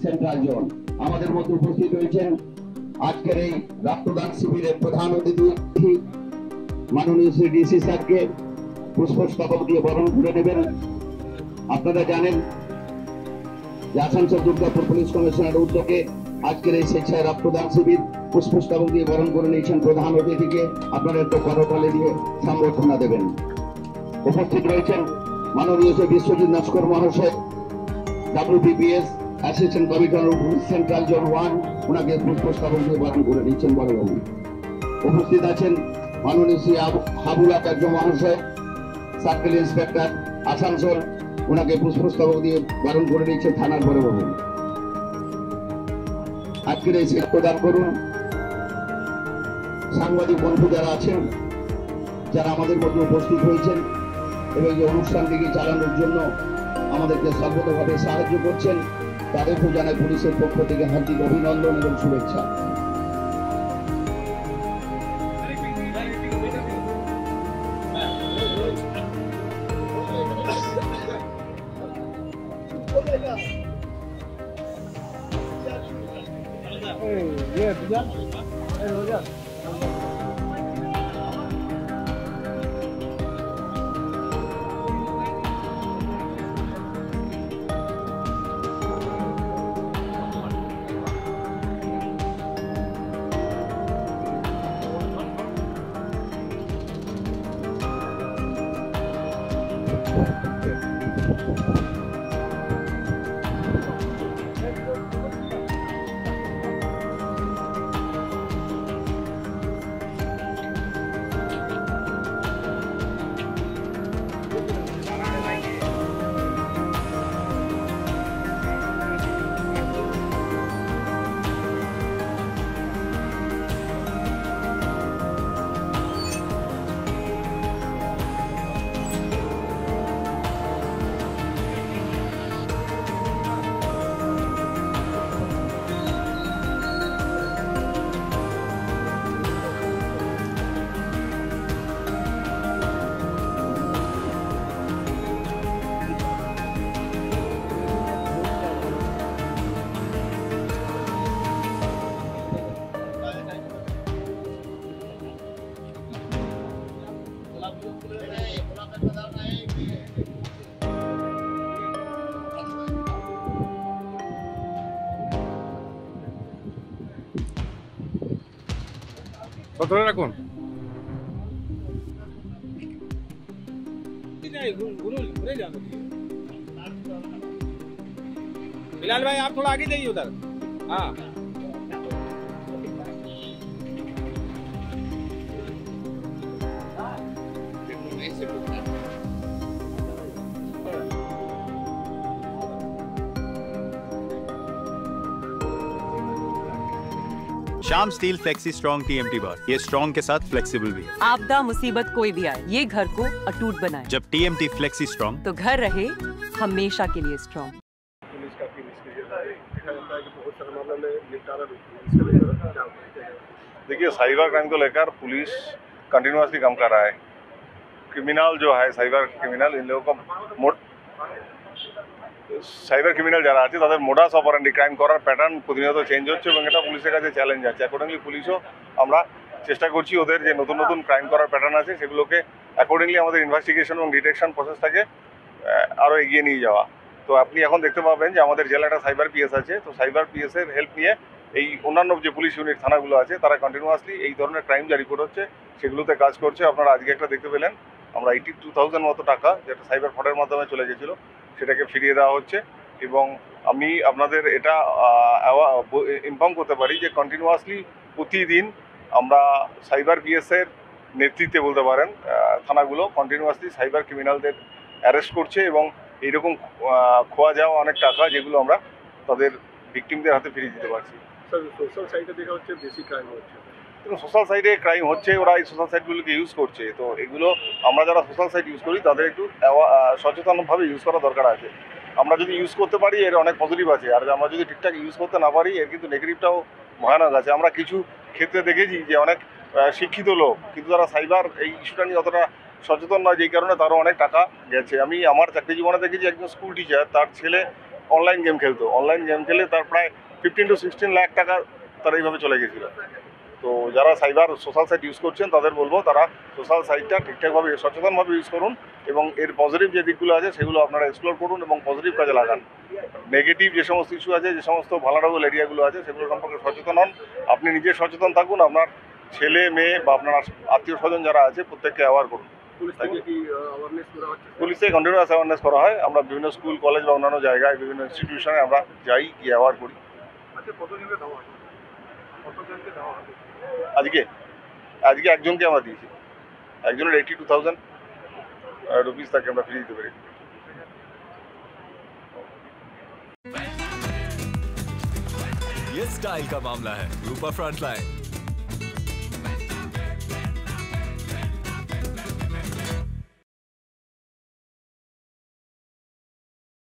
Central zone. আমাদের মধ্যে উপস্থিত রয়েছেন আজকের এই রক্তদান শিবিরের প্রধান অতিথি মাননীয় শ্রী ডিসি স্যারকে পুষ্পস্তবক দিয়ে বরণ করে নেবেন। আপনারা জানেন যে আসানসোল দুর্গাপুর পুলিশ কমিশনারের উদ্যোগে আজকের এই স্বেচ্ছায় রক্তদান শিবির পুষ্পস্তবক দিয়ে বরণ করে নিয়েছেন প্রধান অতিথিকে। আপনারা একটু করতালি দিয়ে সম্বর্ধনা দেবেন। উপস্থিত রয়েছেন মাননীয় শ্রী বিশ্বজিৎ নস্কর মহাশয়, WBPS assistant commissioner central zone 1, ওনাকে পুষ্পস্তবক দিয়ে বরণ করে নিচ্ছেন বড়বাবু। উপস্থিত আছেন মাননীয় শ্রী হাবুল আচার্য মহাশয়, সার্কেল ইন্সপেক্টর আসানসোল, ওনাকে পুষ্পস্তবক দিয়ে বরণ করে নিচ্ছেন থানার বড়বাবু। আজকের এই প্রদান করুন সাংবাদিক বন্ধু যারা আছেন, যারা আমাদের মধ্যে উপস্থিত হয়েছেন এবং এই অনুষ্ঠানটিকে চালানোর জন্য আমাদেরকে সর্বতভাবে সাহায্য করছেন, তাদেরকেও জানাই পুলিশের পক্ষ থেকে হার্দিক অভিনন্দন এবং শুভেচ্ছা। ধরে রাখুন। बिलाल भाई आप थोड़ा आगे जाइए उधर। हाँ Shyam steel flexi strong TMT बार, ये स्ट्रॉन्ग के साथ फ्लेक्सिबल भी है। आपदा मुसीबत कोई भी आए, ये घर को अटूट बनाए। जब TMT फ्लेक्सी स्ट्रॉन्ग तो घर रहे हमेशा के लिए स्ट्रॉन्ग। पुलिस काफी निष्क्रिय है, देखा जाता है कि बहुत सारे मामलों में निपटारा भी इसके। देखिए, साइबर क्राइम को लेकर पुलिस कंटिन्यूअसली काम कर रहा है। क्रिमिनल जो है, साइबर क्रिमिनल, इन लोगों को সাইবার ক্রিমিনাল যারা আছে তাদের মোডাস অপারেন্ডি ক্রাইম করার প্যাটার্ন প্রতিনিয়ত চেঞ্জ হচ্ছে এবং এটা পুলিশের কাছে চ্যালেঞ্জ আছে। অ্যাকর্ডিংলি পুলিশও আমরা চেষ্টা করছি ওদের যে নতুন নতুন ক্রাইম করার প্যাটার্ন আছে সেগুলোকে অ্যাকর্ডিংলি আমাদের ইনভেস্টিগেশন এবং ডিটেকশন প্রসেসটাকে আরও এগিয়ে নিয়ে যাওয়া। তো আপনি এখন দেখতে পাবেন যে আমাদের জেলায় একটা সাইবার পিএস আছে, তো সাইবার পিএসের হেল্প নিয়ে এই অন্যান্য যে পুলিশ ইউনিট থানাগুলো আছে তারা কন্টিনিউয়াসলি এই ধরনের ক্রাইম যা রিপোর্ট হচ্ছে সেগুলোতে কাজ করছে। আপনারা আজকে একটা দেখতে পেলেন, আমরা 82,000 মতো টাকা যেটা সাইবার ফ্রডের মাধ্যমে চলে গেছিলো সেটাকে ফিরিয়ে দেওয়া হচ্ছে। এবং আমি আপনাদের এটা ইনফর্ম করতে পারি যে কন্টিনিউয়াসলি প্রতিদিন আমরা সাইবার পিএসের নেতৃত্বে বলতে পারেন থানাগুলো কন্টিনিউয়াসলি সাইবার ক্রিমিনালদের অ্যারেস্ট করছে এবং এইরকম খোয়া যাওয়া অনেক টাকা যেগুলো আমরা তাদের ভিকটিমদের হাতে ফিরিয়ে দিতে পারছি। সোশ্যাল সাইটে দেখা হচ্ছে বেশি ক্রাইম হচ্ছে, এবং সোশ্যাল সাইটে ক্রাইম হচ্ছে, ওরা এই সোশ্যাল সাইটগুলোকে ইউজ করছে। তো এগুলো আমরা যারা সোশ্যাল সাইট ইউজ করি তাদের একটু সচেতনভাবে ইউজ করা দরকার আছে। আমরা যদি ইউজ করতে পারি এর অনেক পজিটিভ আছে, আর আমরা যদি ঠিকঠাক ইউজ করতে না পারি এর কিন্তু নেগেটিভটাও ভয়ানক আছে। আমরা কিছু ক্ষেত্রে দেখেছি যে অনেক শিক্ষিত লোক কিন্তু তারা সাইবার এই ইস্যুটা নিয়ে অতটা সচেতন নয়, যেই কারণে তারও অনেক টাকা গেছে। আমি আমার চাকরি জীবনে দেখেছি একজন স্কুল টিচার, তার ছেলে অনলাইন গেম খেলতো, অনলাইন গেম খেলে তার প্রায় 15 to 16 লাখ টাকা তারা এইভাবে চলে গেছিল। তো যারা সাইবার সোশ্যাল সাইট ইউজ করছেন তাদের বলবো তারা সোশ্যাল সাইটটা ঠিকঠাকভাবে সচেতনভাবে ইউজ করুন এবং এর পজিটিভ যে দিকগুলো আছে সেগুলো আপনারা এক্সপ্লোর করুন এবং পজিটিভ কাজে লাগান। নেগেটিভ যে সমস্ত ইস্যু আছে, যে সমস্ত ভালনারেবল এরিয়াগুলো আছে সেগুলো সম্পর্কে সচেতন হন। আপনি নিজে সচেতন থাকুন, আপনার ছেলে মেয়ে বা আপনার আত্মীয় স্বজন যারা আছে প্রত্যেককে অ্যাওয়ার করুন। পুলিশে কন্টিনিউয়াস অ্যাওয়ারনেস করা হয়। আমরা বিভিন্ন স্কুল কলেজ বা অন্যান্য জায়গায় বিভিন্ন ইনস্টিটিউশনে আমরা যাই গিয়ে অ্যাওয়ার করি। আজকে একজনকে আমরা দিয়েছি, একজনের 82,000 রুপিস তাকে আমরা ফিরিয়ে দিতে পারি। ये स्टाइल का मामला है, रूपा फ्रंटलाइन।